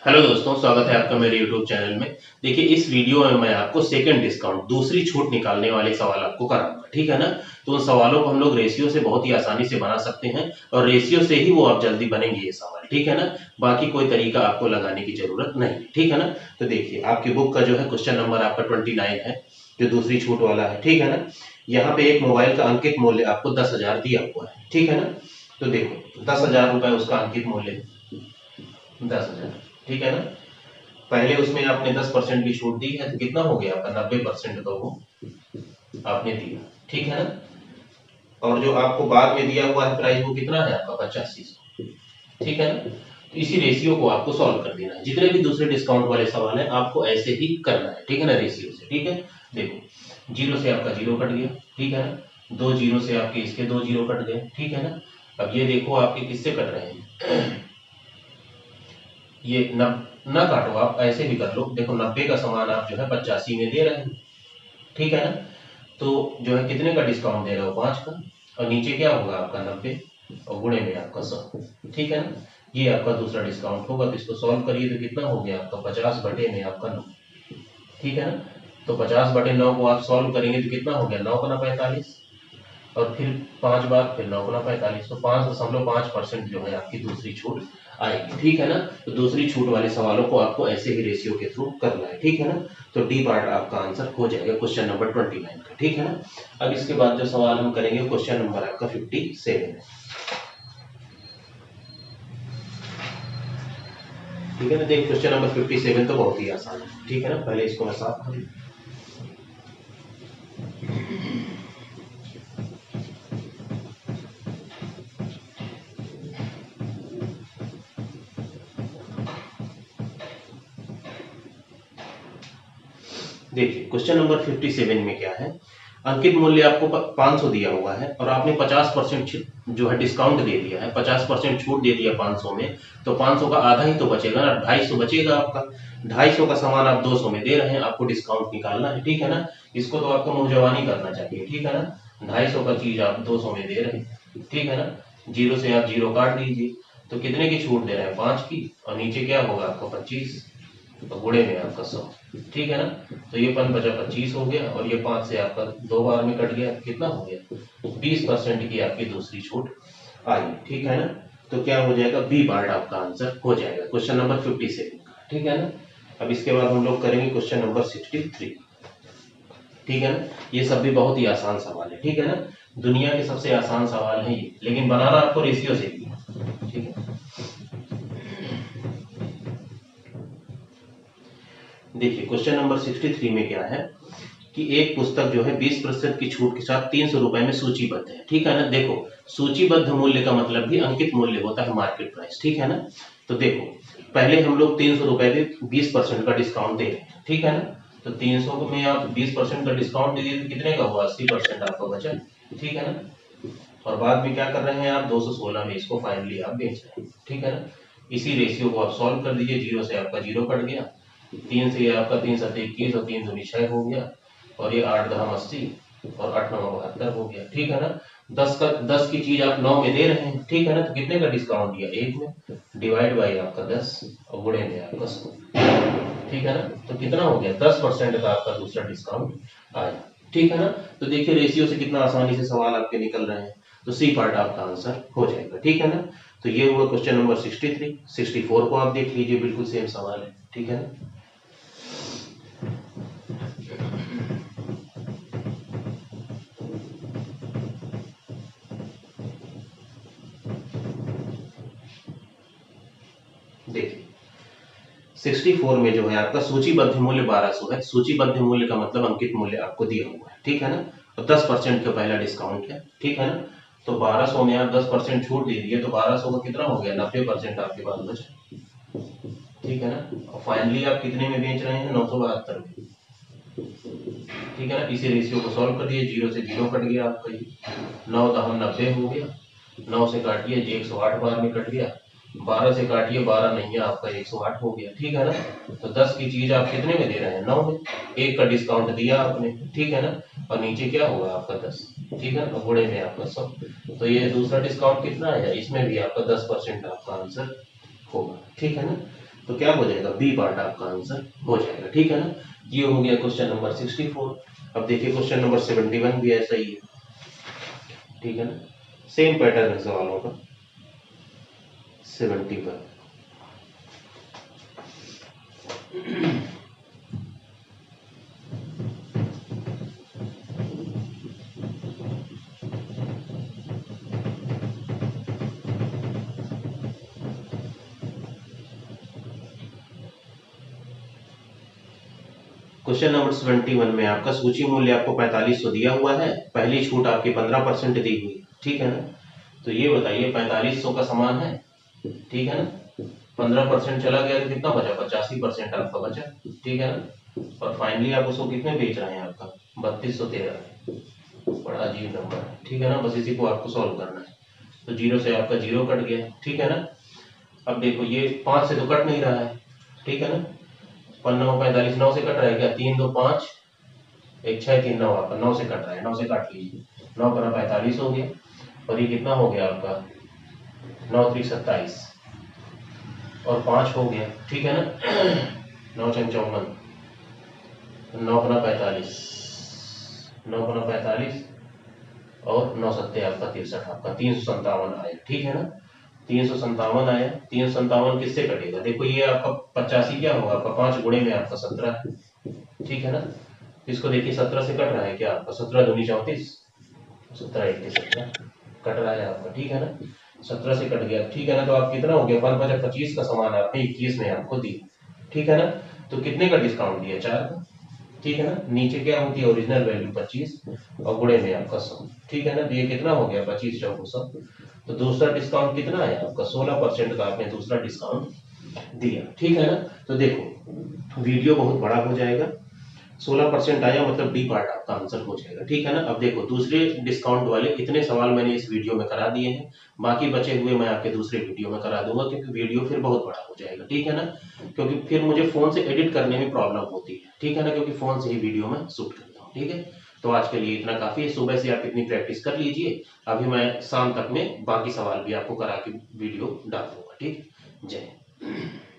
Hello दोस्तों, स्वागत है आपका मेरे YouTube चैनल में। देखिए, इस वीडियो में मैं आपको सेकंड डिस्काउंट दूसरी छूट निकालने वाले सवाल आपको कराऊंगा, ठीक है ना। तो उन सवालों को हम लोग रेशियो से बहुत ही आसानी से बना सकते हैं और रेशियो से ही वो आप जल्दी बनेंगे ये सवाल, ठीक है ना। बाकी कोई तरीका आपको लगाने की जरूरत नहीं, ठीक है ना। तो देखिए, आपकी बुक का जो है क्वेश्चन नंबर आपका 29 है, जो दूसरी छूट वाला है, ठीक है ना। यहाँ पे एक मोबाइल का अंकित मूल्य आपको 10,000 दिया हुआ है, ठीक है ना। तो देखो, 10,000 रुपए उसका अंकित मूल्य है, 10,000, ठीक है ना। पहले उसमें आपने 10% की छूट दी है, तो कितना हो गया आपका 90% का वो आपने दिया, ठीक है ना। और जो आपको बाद में दिया हुआ है प्राइस वो कितना है आपका 8500, ठीक है ना। तो इसी रेशियो को आपको सॉल्व कर देना है। जितने भी दूसरे डिस्काउंट वाले सवाल है आपको ऐसे ही करना है, ठीक है ना, रेशियो से, ठीक है। देखो, जीरो से आपका जीरो कट गया, ठीक है ना। दो जीरो से आपके इसके दो जीरो कट गए, ठीक है ना। अब ये देखो आपके किससे कट रहे हैं, ये न काटो, आप ऐसे भी कर लो। देखो, 90 का सामान आप जो है 85 में दे रहे हैं, ठीक है ना। तो जो है कितने का डिस्काउंट दे रहे हो, 5 का। और नीचे क्या होगा आपका 90 और गुणे में आपका 100, ठीक है ना। ये आपका दूसरा डिस्काउंट होगा। तो इसको सॉल्व करिए तो कितना हो गया आपका 50 बटे में आपका 9, ठीक है ना। तो 50 बटे 9 को आप सॉल्व करेंगे तो कितना हो गया, 9 गुना 45, और फिर 5 बार फिर 9 गुना 45, तो 5.5% जो है आपकी दूसरी छूट आएगी, ठीक है ना। तो दूसरी छूट वाले सवालों को आपको ऐसे ही रेशियो के थ्रू करना है, ठीक है ना। तो डी पार्ट आपका आंसर हो जाएगा क्वेश्चन नंबर 29 का, ठीक है ना। अब इसके बाद जो सवाल हम करेंगे क्वेश्चन नंबर आपका 57 है, ठीक है ना। देखिए, क्वेश्चन नंबर 57 तो बहुत ही आसान है, ठीक है ना। पहले इसको मैं साफ कर लूं। देखिए, क्वेश्चन नंबर 57 में क्या है, अंकित मूल्य आपको 500 दिया हुआ है और आपने 50% जो है डिस्काउंट दे दिया है, 50% छूट दे दिया 500 में। तो 500 का आधा ही तो बचेगा ना, 250 बचेगा आपका। 250 का सामान आप 200 में दे रहे हैं, आपको डिस्काउंट निकालना है, ठीक है ना। इसको तो आपको मुंहजबानी करना चाहिए, ठीक है ना। 250 का चीज आप 200 में दे रहे हैं, ठीक है ना। जीरो से आप जीरो काट दीजिए, तो कितने की छूट दे रहे हैं, 5 की, और नीचे क्या होगा आपका 25, तो गुणे में आपका 100, ठीक है ना। तो ये 5 बचा 25 हो गया, और ये 5 से आपका 2 बार में कट गया, कितना हो गया, 20% की आपकी दूसरी छूट आई, ठीक है ना। तो क्या हो जाएगा, बी पार्ट आपका आंसर हो जाएगा क्वेश्चन नंबर 57 का, ठीक है ना। अब इसके बाद हम लोग करेंगे क्वेश्चन नंबर 63, ठीक है ना। ये सब भी बहुत ही आसान सवाल है, ठीक है ना। दुनिया के सबसे आसान सवाल है ये, लेकिन बनाना आपको रेशियो से भी है, ठीक है। देखिए, क्वेश्चन नंबर 63 में क्या है कि एक पुस्तक जो है 20% की छूट के साथ 300 रुपए में सूचीबद्ध है, ठीक है ना। देखो, सूचीबद्ध मूल्य का मतलब भी अंकित मूल्य होता है, मार्केट प्राइस, ठीक है ना। तो देखो, पहले हम लोग 300 रुपए पे 20% का डिस्काउंट दे रहे हैं, ठीक है ना। तो 300 में आप 20% का डिस्काउंट दे दिए तो कितने का हुआ, 80% आपका बचा, ठीक है ना। और बाद में क्या कर रहे हैं आप, 216 में इसको फाइनली आप बेच रहे हैं, ठीक है ना। इसी रेशियो को आप सॉल्व कर दीजिए, जीरो से आपका जीरो कट गया, 3 से ये आपका 3 7 21 और 3 दूनी 6 हो गया, और ये 8 10 80 और 8 9 72 हो गया, ठीक है ना। 10 की चीज आप 9 में दे रहे हैं, ठीक है ना। तो कितने का डिस्काउंट दिया, 1 में, डिवाइड बाई आपका 10 और गुणे में आपका 100, ठीक है ना। तो कितना हो गया, 10% का आपका दूसरा डिस्काउंट आया, ठीक है ना। तो देखिए, रेशियो से कितना आसानी से सवाल आपके निकल रहे हैं। तो सी पार्ट आपका आंसर हो जाएगा, ठीक है ना। तो ये हुआ क्वेश्चन नंबर 63। 64 को आप देख लीजिए, बिल्कुल सेम सवाल है, ठीक है ना। देखिए, 64 में जो है आपका सूचीबद्ध मूल्य 1200 है। सूचीबद्ध मूल्य का मतलब अंकित मूल्य आपको दिया हुआ है, ठीक है ना। और 10% का पहला डिस्काउंट है, ठीक है ना। तो 1200 में आप 10% छूट दे दिए, तो 1200 का कितना हो गया, 90% आपके पास बचा, ठीक है ना। और फाइनली आप कितने में बेच रहे हैं, 972 में, ठीक है ना। इसी रेशियो को सॉल्व कर दिए, जीरो से जीरो कट गया आपका, ये 9 दहम 90 हो गया, 9 से काटिए 108 बार में कट गया, 12 से काटिए 12 नहीं है आपका 108 हो गया, ठीक है ना। तो 10 की चीज आप कितने में दे रहे हैं, 9 में, एक का डिस्काउंट दिया आपने, ठीक है ना। और नीचे क्या होगा आपका 10, ठीक है ना, गुणे में आपका 100। तो ये दूसरा डिस्काउंट कितना है, इसमें भी आपका 10% आपका आंसर होगा, ठीक है ना। तो क्या हो जाएगा, बी पार्ट आपका आंसर हो जाएगा। ठीक है ना, ये हो गया क्वेश्चन नंबर 64। अब देखिए क्वेश्चन नंबर 71 भी ऐसा ही है। ठीक है ना, सेम पैटर्न है सवालों का। 71 क्वेश्चन नंबर 71 में आपका सूची मूल्य आपको 4500 दिया हुआ है, पहली छूट आपकी 15% दी हुई। ठीक है ना, तो ये बताइए 4500 का समान है। ठीक है ना, 15% चला गया तो कितना बचा, 85% आपका बचा। ठीक है ना, और फाइनली आप उसको कितने बेच रहे हैं, आपका 3213। बड़ा अजीब नंबर है। ठीक है ना, बस इसी को आपको सॉल्व करना है। तो जीरो से आपका जीरो कट गया। ठीक है ना, अब देखो ये 5 से तो कट नहीं रहा है। ठीक है ना, 9 45 9 से कट रहा है क्या, 3 2 5 1 6 3 9 आपका 9 से कट रहा है, 9 से काट लीजिए, 9 पर 45 हो गया, और ये कितना हो गया आपका 9 3 27 और 5 हो गया। ठीक है ना, 9 6 54, 9 पर 45, 9 पर 45 और 9 सत्ते आपका 63, आपका 357 आया। ठीक है ना, 357 आया। 357 किससे कटेगा, देखो ये आपका 85 क्या होगा, आपका 5 गुणे में आपका 17 है। ठीक है ना, इसको देखिए 17 से कट रहा है क्या, आपका 17 दूनी 34, 17 1 17 कट रहा है आपका। ठीक है ना, 17 से कट गया। ठीक है ना, तो आप कितना हो गया, 5 5 25 का सामान आपने 21 में आपको दी। ठीक है ना, तो कितने का डिस्काउंट दिया, 4 का। ठीक है ना, नीचे क्या होती है ओरिजिनल वैल्यू 25 और गुणे में आपका 100। ठीक है ना, तो ये कितना हो गया 25 चौको 100। तो दूसरा डिस्काउंट कितना है आपका, 16% का आपने दूसरा डिस्काउंट दिया। ठीक है ना, तो देखो वीडियो बहुत बड़ा हो जाएगा, 16% आया मतलब डी पार्ट आपका आंसर हो जाएगा। ठीक है ना, अब देखो दूसरे डिस्काउंट वाले इतने सवाल मैंने इस वीडियो में करा दिए हैं, बाकी बचे हुए मैं आपके दूसरे वीडियो में करा दूंगा, क्योंकि वीडियो फिर बहुत बड़ा हो जाएगा। ठीक है ना, क्योंकि फिर मुझे फोन से एडिट करने में प्रॉब्लम होती है। ठीक है ना, क्योंकि फोन से ही वीडियो में शूट करता हूँ। ठीक है, तो आज के लिए इतना काफी है, सुबह से आप इतनी प्रैक्टिस कर लीजिए, अभी मैं शाम तक में बाकी सवाल भी आपको करा के वीडियो डाल दूंगा। ठीक, जय हिंद।